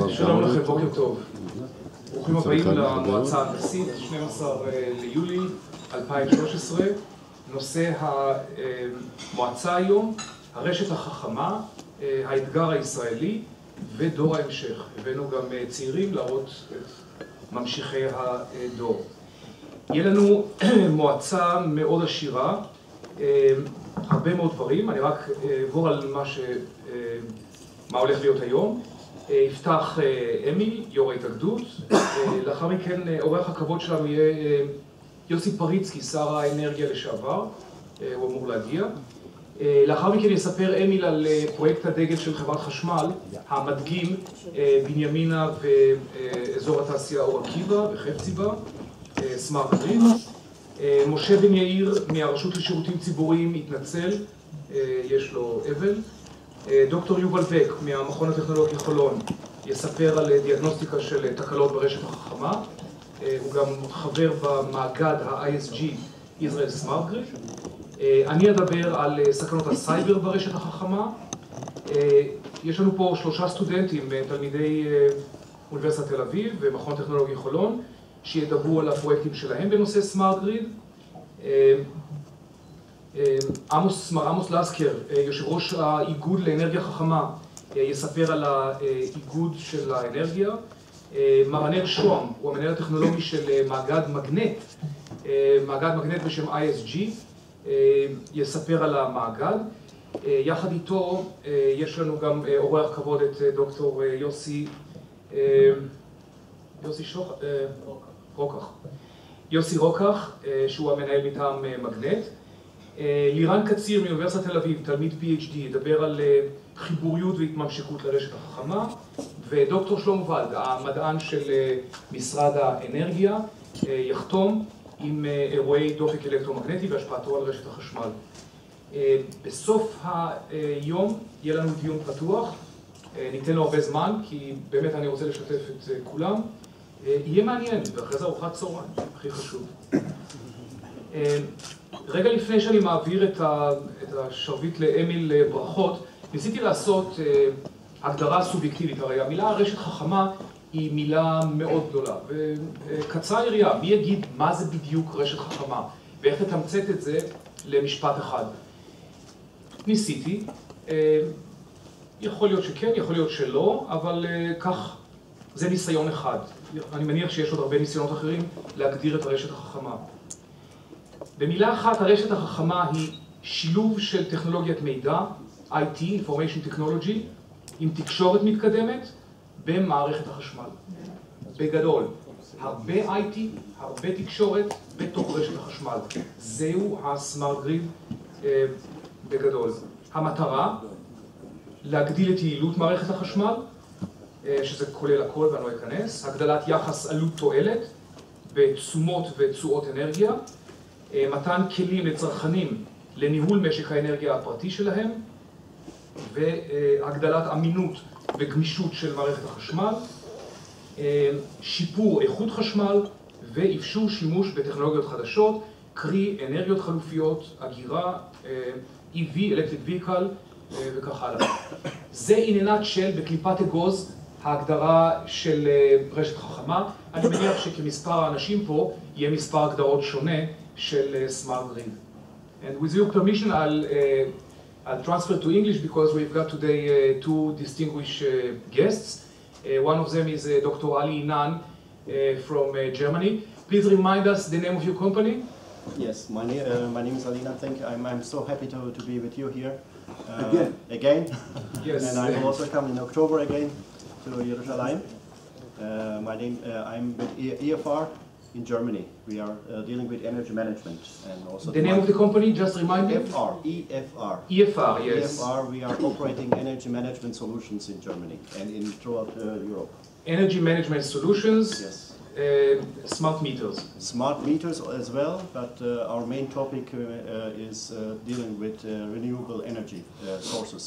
שלום לכם, בוקר טוב. ברוכים הבאים למועצה ההנדסית, 12 ליולי 2013. נושא המועצה היום, הרשת החכמה, האתגר הישראלי ודור ההמשך. הבאנו גם צעירים להראות את ממשיכי הדור. יהיה לנו מועצה מאוד עשירה, הרבה מאוד דברים. אני רק אעבור על מה הולך להיות היום. יפתח אמיל, יו"ר ההתאגדות. לאחר מכן אורח הכבוד שלנו יהיה יוסי פריצקי, שר האנרגיה לשעבר. הוא אמור להגיע. לאחר מכן יספר אמיל על פרויקט הדגל של חברת חשמל, המדגים בנימינה ואזור התעשייה אור עקיבא וחפציבה, סמארט גריד. משה בן יאיר מהרשות לשירותים ציבוריים יתנצל, יש לו אבל. דוקטור יובל בק מהמכון הטכנולוגי חולון יספר על דיאגנוסטיקה של תקלות ברשת החכמה. הוא גם חבר במאגד ה-ISG, Israel Smart Grid. אני אדבר על סכנות הסייבר ברשת החכמה. יש לנו פה 3 סטודנטים, תלמידי אוניברסיטת תל אביב ומכון טכנולוגי חולון, שידברו על הפרויקטים שלהם בנושא סמארט גריד. עמוס לסקר, יושב ראש האיגוד לאנרגיה חכמה, יספר על האיגוד של האנרגיה. מרנר שוהם, הוא המנהל הטכנולוגי של מאגד מגנט בשם ISG, יספר על המאגד. יחד איתו יש לנו גם אורח כבוד את דוקטור יוסי רוקח, שהוא המנהל מטעם מגנט. לירן קציר מאוניברסיטת תל אביב, תלמיד PhD, ידבר על חיבוריות והתממשקות לרשת החכמה. ודוקטור שלמה ולד, המדען של משרד האנרגיה, יחתום עם אירועי דופק אלקטרומגנטי והשפעתו על רשת החשמל. בסוף היום יהיה לנו דיון פתוח, ניתן לו הרבה זמן, כי באמת אני רוצה לשתף את כולם. יהיה מעניין, ואחרי זה ארוחת צהריים, הכי חשוב. רגע לפני שאני מעביר את השרביט לאמיל ברכות, ניסיתי לעשות הגדרה סובייקטיבית. הרי המילה רשת חכמה היא מילה מאוד גדולה. וקצרה היריעה, מי יגיד מה זה בדיוק רשת חכמה, ואיך לתמצת את זה למשפט אחד. ניסיתי, יכול להיות שכן, יכול להיות שלא, אבל כך, זה ניסיון אחד. אני מניח שיש עוד הרבה ניסיונות אחרים להגדיר את הרשת החכמה. במילה אחת, הרשת החכמה היא שילוב של טכנולוגיית מידע, IT, Information Technology, עם תקשורת מתקדמת במערכת החשמל. בגדול, הרבה IT, הרבה תקשורת בתוך רשת החשמל. זהו הסמארט גריד בגדול. המטרה, להגדיל את יעילות מערכת החשמל, שזה כולל הכל ואני לא אכנס, הגדלת יחס עלות תועלת בתשומות ותשואות אנרגיה, מתן כלים לצרכנים לניהול משק האנרגיה הפרטי שלהם, והגדלת אמינות וגמישות של מערכת החשמל, שיפור איכות חשמל ואפשור שימוש בטכנולוגיות חדשות, קרי אנרגיות חלופיות, אגירה, EV, Electric Vehicle וכך הלאה. זה עניינת של בקליפת אגוז ההגדרה של רשת חכמה. אני מניח שכמספר האנשים פה יהיה מספר הגדרות שונה של סמארט גריד. And with your permission, I'll transfer to English because we've got today 2 distinguished guests. One of them is Dr. Ali Inan from Germany. Please remind us the name of your company. Yes, my name is Ali Inan. I'm so happy to be with you here again. Yes. And I will also come in October again to Jerusalem. I'm with EFR in Germany. We are dealing with energy management and also the name of the company, just remind me. EFR. EFR, yes. EFR, we are operating energy management solutions in Germany and throughout Europe. Energy management solutions. Yes. Smart meters. Smart meters as well, but our main topic is dealing with renewable energy sources.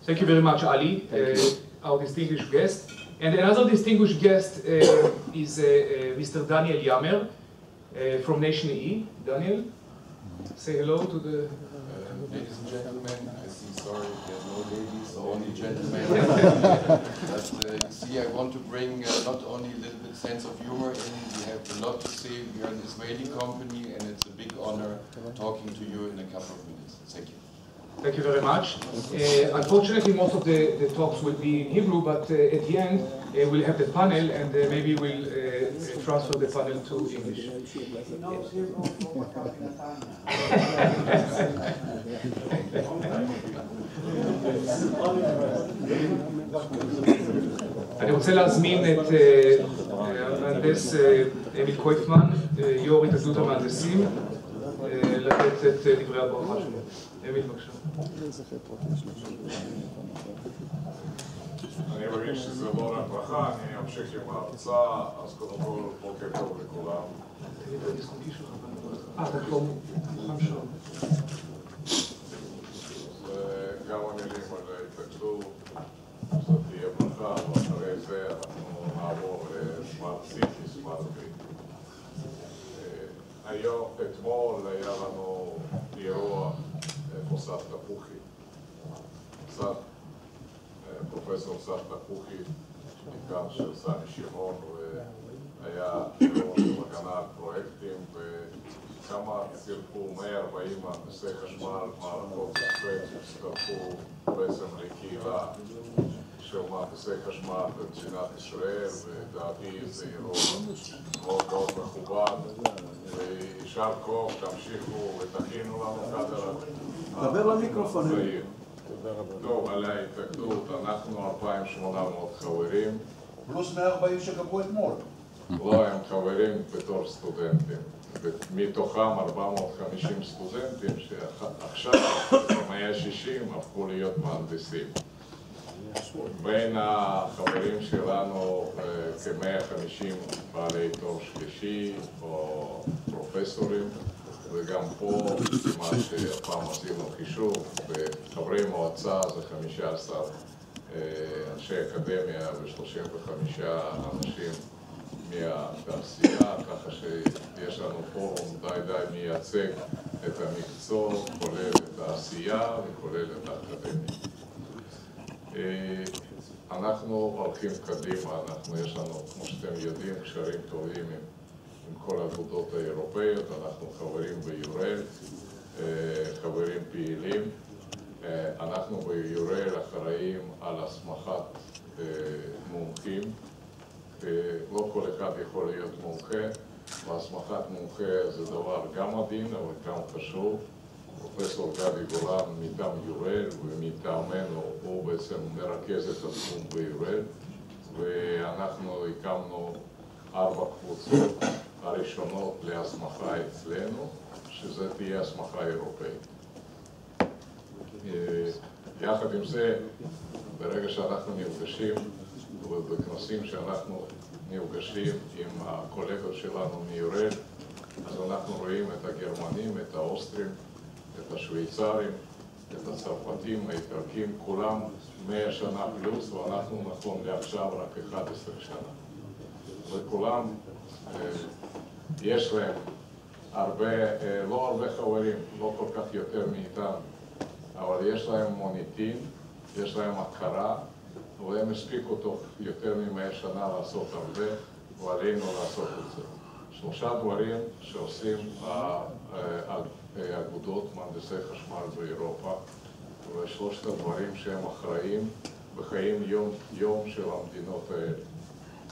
Thank you very much, Ali, our distinguished guest. And another distinguished guest is Mr. Daniel Yammer from Nation E. Daniel, say hello to the... Ladies and gentlemen, I see sorry, there's no ladies, only gentlemen. But see, I want to bring not only a little bit sense of humor in. We have a lot to say. We are an Israeli company, and it's a big honor talking to you in a couple of minutes. Thank you. Thank you very much. Unfortunately, most of the talks will be in Hebrew, but at the end, we'll have the panel, and maybe we'll transfer the panel to English. אני רוצה להזמין את המהנדס אמיל קויפמן, יו"ר התאחדות המהנדסים, לתת את דברי הברכה שלו. אמיל, בבקשה. אני מרגיש שזה לא רק ברכה, אני אמשיך עם ההרצאה, אז קודם כל בוקר טוב לכולם. גם המילים על ההתאגדות, זאת תהיה ברכה, ואחרי זה אנחנו נעבור לסמארט סיטי, סמארט גריד. היום, אתמול היה לנו אירוע מוסד תפוחי. פרופסור סף תפוחי, דיקן של סמי שמעון, והיה אירוע של הגנה על פרויקטים, וכמה צירפו 140 מהנדסי חשמל, מערכות שהצטרפו בעצם לקהילה של מהנדסי חשמל במדינת ישראל, ודעתי זה אירוע מאוד מאוד מכובד, וישר כוח, תמשיכו ותכינו לנו כדר. דבר למיקרופון. טוב, על ההתאגדות, אנחנו 2,800 חברים. פלוס 140 שגבו אתמול. לא, הם חברים בתור סטודנטים. מתוכם 450 סטודנטים שעכשיו, ב-160, הפכו להיות מהנדסים. בין החברים שלנו כ-150 בעלי תואר שלישי או פרופסורים, וגם פה, מה שהפעם עשינו חישוב, בחברי מועצה זה 15 אנשי אקדמיה ו-35 אנשים מהתעשייה, ככה שיש לנו פורום די מייצג את המקצוע, כולל את העשייה וכולל את האקדמיה. אנחנו הולכים קדימה, יש לנו, כמו שאתם יודעים, קשרים טובים עם כל האגודות האירופאיות, אנחנו חברים ביורל, חברים פעילים. אנחנו ביורל אחראים על הסמכת מומחים. לא כל אחד יכול להיות מומחה, והסמכת מומחה זה דבר גם עדין, אבל גם חשוב. פרופסור גדי גולן מטעם יורל ומטעמנו הוא בעצם מרכז את התחום ביורל, ואנחנו הקמנו 4 קבוצות הראשונות להסמכה אצלנו, שזה תהיה הסמכה אירופאית. יחד עם זה, ברגע שאנחנו נפגשים, ובכנסים שאנחנו נפגשים עם הקולגות שלנו מיורל, אז אנחנו רואים את הגרמנים, את האוסטרים, את השוויצרים, את הצרפתים, האיטלקים, כולם 100 שנה פלוס, ואנחנו נכון לעכשיו רק 11 שנה. וכולם, יש להם לא הרבה חברים, לא כל כך יותר מאיתנו, אבל יש להם מוניטין, יש להם הכרה, והם הספיקו תוך יותר מ100 שנה לעשות הרבה, ועלינו לעשות את זה. 3 דברים שעושים אגודות מהנדסי חשמל באירופה, ו3 הדברים שהם אחראים בחיים יום של המדינות האלה.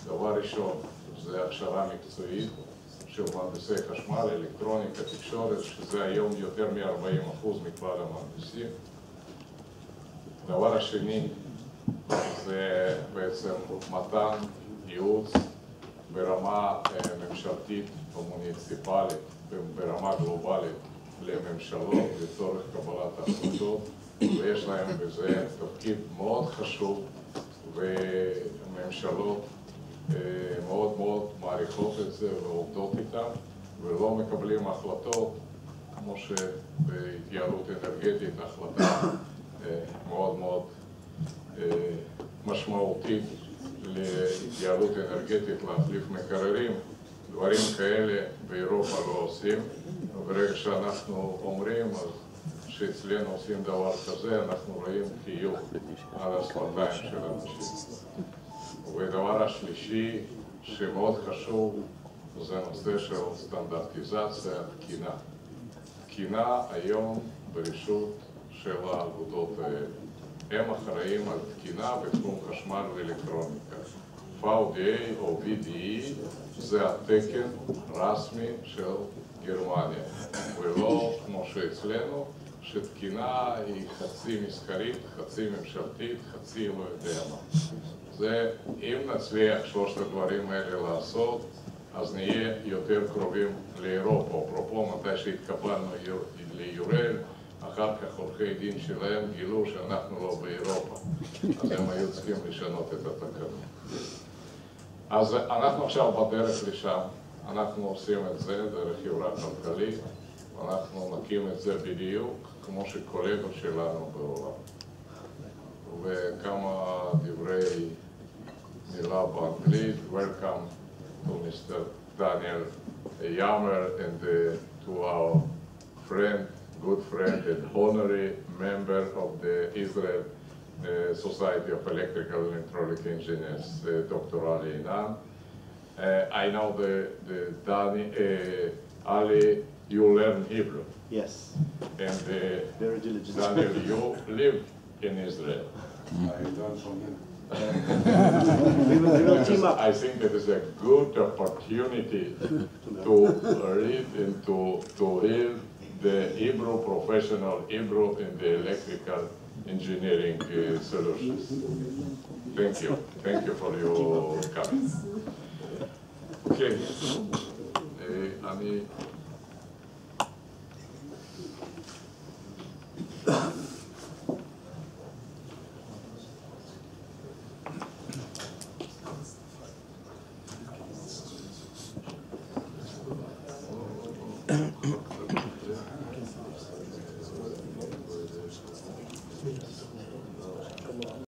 דבר ראשון, זה הכשרה מקצועית של מהנדסי חשמל, אלקטרוניקה, תקשורת, שזה היום יותר מ-40% מכלל המהנדסים. דבר השני, זה בעצם מתן ייעוץ ברמה ממשלתית או מוניציפלית, ברמה גלובלית לממשלות לצורך קבלת החלטות, ויש להם בזה תפקיד מאוד חשוב, וממשלות מאוד מאוד מעריכות את זה ועובדות איתם, ולא מקבלים החלטות כמו שבהתייעלות אנרגטית החלטה מאוד מאוד משמעותית להתייעלות אנרגטית, להחליף מקררים, דברים כאלה באירופה לא עושים. וברגע שאנחנו אומרים, אז שאצלנו עושים דבר כזה, אנחנו רואים חיוך על השפתיים של אנשים. ודבר השלישי שמאוד חשוב זה נושא של סטנדרטיזציה, תקינה. תקינה היום ברשות של האגודות האלה. הם אחראים על תקינה בתחום חשמל ואלקטרוניקה. VDA או VDE זה התקן רשמי של גרמניה, ולא כמו שאצלנו, שתקינה היא חצי מסחרית, חצי ממשלתית, חצי לא יודע מה. זה, אם נצליח שלושת הדברים האלה לעשות, אז נהיה יותר קרובים לאירופה. אפרופו, מתי שהתקבלנו ליורל, אחר כך עורכי דין שלהם גילו שאנחנו לא באירופה, אז הם היו צריכים לשנות את התקנות. אז אנחנו עכשיו בדרך לשם, אנחנו עושים את זה דרך חברה כלכלית, ואנחנו נקים את זה בדיוק כמו שקולגות שלנו בעולם. וכמה דברי מילה באנגלית, Welcome to Mr. Daniel Yammer and to our friend, good friend and honorary member of the Israel Society of Electrical and Hydraulic Engineers, Dr. Ali Inan. I know Danny, Ali, you learn Hebrew. Yes. And Very diligent. Daniel, you live in Israel. I learned from him. We will team up. I think it is a good opportunity to read and to hear the Hebrew, professional Hebrew in the electrical engineering solutions. Thank you. Thank you for your coming. Okay.